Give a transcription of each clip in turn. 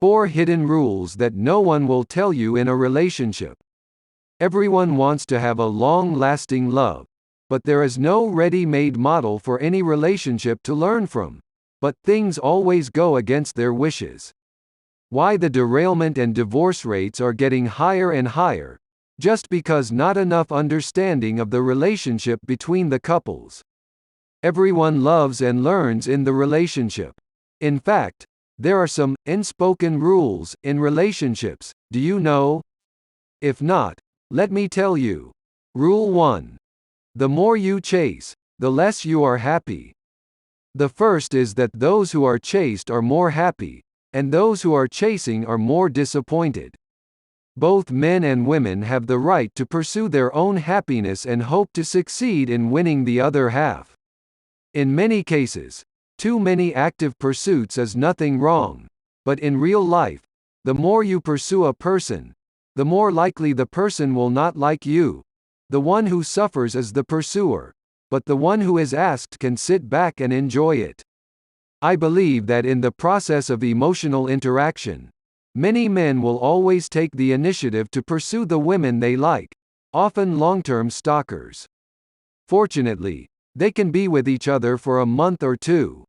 4 hidden rules that no one will tell you in a relationship. Everyone wants to have a long-lasting love, but there is no ready-made model for any relationship to learn from. But things always go against their wishes. Why the derailment and divorce rates are getting higher and higher, just because not enough understanding of the relationship between the couples. Everyone loves and learns in the relationship. In fact, there are some unspoken rules in relationships, do you know? If not, let me tell you. Rule 1. The more you chase, the less you are happy. The first is that those who are chased are more happy, and those who are chasing are more disappointed. Both men and women have the right to pursue their own happiness and hope to succeed in winning the other half. In many cases, too many active pursuits is nothing wrong, but in real life, the more you pursue a person, the more likely the person will not like you. The one who suffers is the pursuer, but the one who is asked can sit back and enjoy it. I believe that in the process of emotional interaction, many men will always take the initiative to pursue the women they like, often long-term stalkers. Fortunately, they can be with each other for a month or two.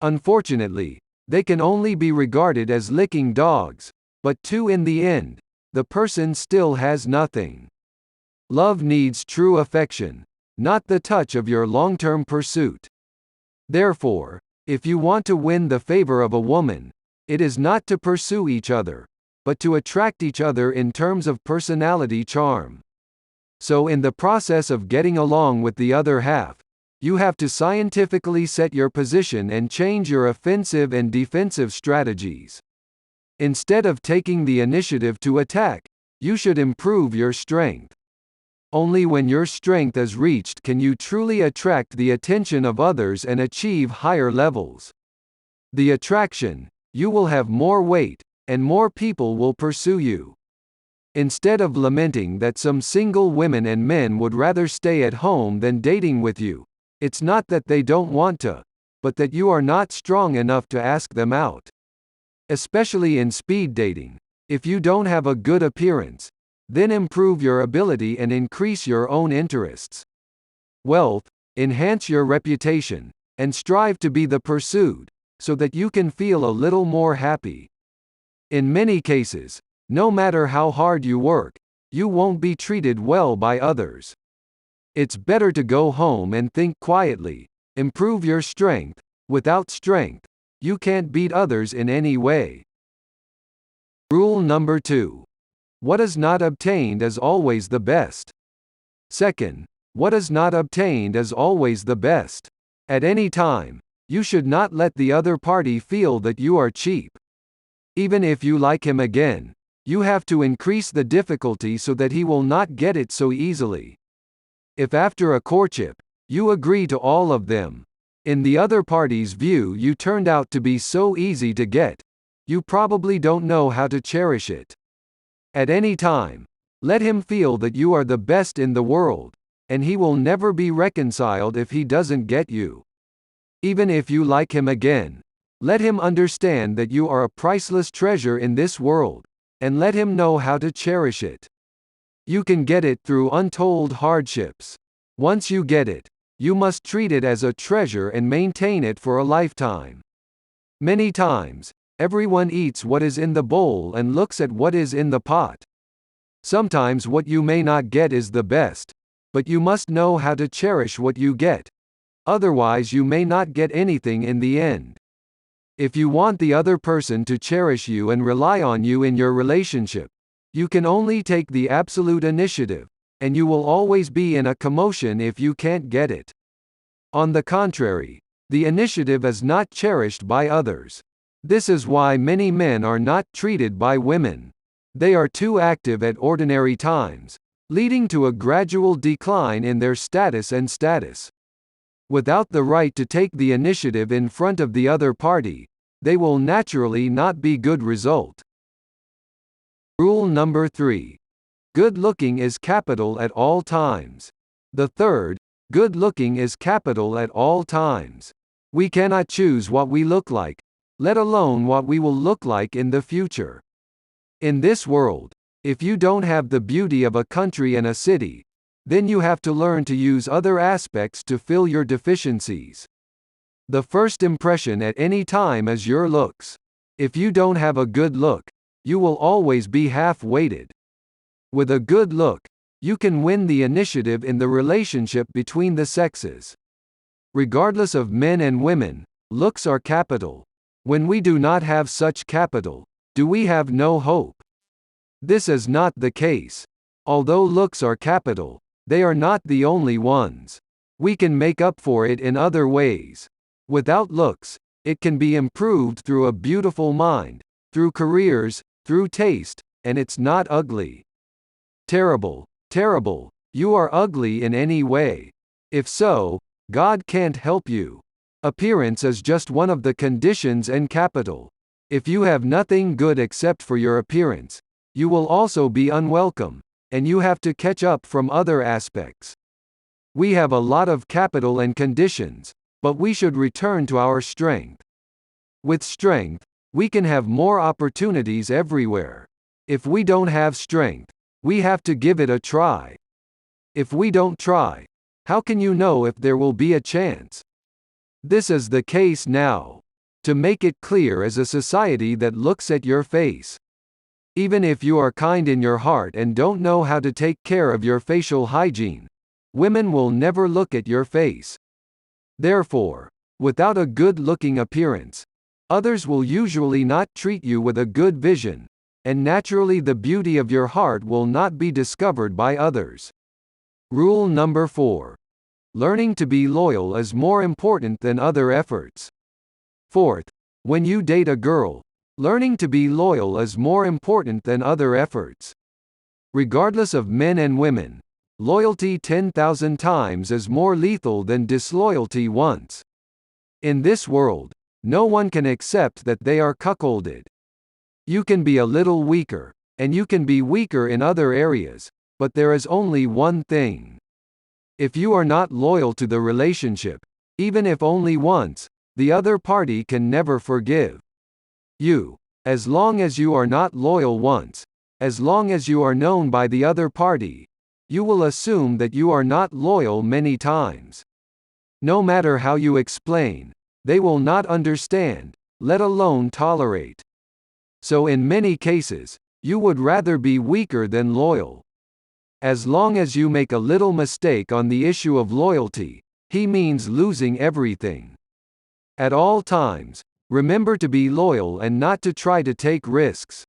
Unfortunately, they can only be regarded as licking dogs, but in the end, the person still has nothing. Love needs true affection, not the touch of your long-term pursuit. Therefore, if you want to win the favor of a woman, it is not to pursue each other, but to attract each other in terms of personality charm. So in the process of getting along with the other half, you have to scientifically set your position and change your offensive and defensive strategies. Instead of taking the initiative to attack, you should improve your strength. Only when your strength is reached can you truly attract the attention of others and achieve higher levels. The attraction, you will have more weight, and more people will pursue you. Instead of lamenting that some single women and men would rather stay at home than dating with you, it's not that they don't want to, but that you are not strong enough to ask them out. Especially in speed dating, if you don't have a good appearance, then improve your ability and increase your own interests. Wealth, enhance your reputation, and strive to be the pursued, so that you can feel a little more happy. In many cases, no matter how hard you work, you won't be treated well by others. It's better to go home and think quietly, improve your strength. Without strength, you can't beat others in any way. Rule number 2. What is not obtained is always the best. Second, what is not obtained is always the best. At any time, you should not let the other party feel that you are cheap. Even if you like him again, you have to increase the difficulty so that he will not get it so easily. If after a courtship, you agree to all of them, in the other party's view you turned out to be so easy to get, you probably don't know how to cherish it. At any time, let him feel that you are the best in the world, and he will never be reconciled if he doesn't get you. Even if you like him again, let him understand that you are a priceless treasure in this world, and let him know how to cherish it. You can get it through untold hardships. Once you get it, you must treat it as a treasure and maintain it for a lifetime. Many times, everyone eats what is in the bowl and looks at what is in the pot. Sometimes what you may not get is the best, but you must know how to cherish what you get. Otherwise you may not get anything in the end. If you want the other person to cherish you and rely on you in your relationship, you can only take the absolute initiative, and you will always be in a commotion if you can't get it. On the contrary, the initiative is not cherished by others. This is why many men are not treated by women. They are too active at ordinary times, leading to a gradual decline in their status. Without the right to take the initiative in front of the other party, they will naturally not be good result. Rule number 3. Good looking is capital at all times. The third, good looking is capital at all times. We cannot choose what we look like, let alone what we will look like in the future. In this world, if you don't have the beauty of a country and a city, then you have to learn to use other aspects to fill your deficiencies. The first impression at any time is your looks. If you don't have a good look, you will always be half-weighted. With a good look, you can win the initiative in the relationship between the sexes. Regardless of men and women, looks are capital. When we do not have such capital, do we have no hope? This is not the case. Although looks are capital, they are not the only ones. We can make up for it in other ways. Without looks, it can be improved through a beautiful mind, through careers, through taste, and it's not ugly. Terrible, terrible, you are ugly in any way. If so, God can't help you. Appearance is just one of the conditions and capital. If you have nothing good except for your appearance, you will also be unwelcome, and you have to catch up from other aspects. We have a lot of capital and conditions, but we should return to our strength. With strength, we can have more opportunities everywhere. If we don't have strength, we have to give it a try. If we don't try, how can you know if there will be a chance? This is the case now. To make it clear is a society that looks at your face. Even if you are kind in your heart and don't know how to take care of your facial hygiene, women will never look at your face. Therefore, without a good-looking appearance, others will usually not treat you with a good vision, and naturally the beauty of your heart will not be discovered by others. Rule number 4. Learning to be loyal is more important than other efforts. Fourth, when you date a girl, learning to be loyal is more important than other efforts. Regardless of men and women, loyalty 10,000 times is more lethal than disloyalty once. In this world, no one can accept that they are cuckolded. You can be a little weaker, and you can be weaker in other areas, but there is only one thing. If you are not loyal to the relationship, even if only once, the other party can never forgive you. As long as you are not loyal once, as long as you are known by the other party, you will assume that you are not loyal many times. No matter how you explain, they will not understand, let alone tolerate. So in many cases, you would rather be weaker than loyal. As long as you make a little mistake on the issue of loyalty, he means losing everything. At all times, remember to be loyal and not to try to take risks.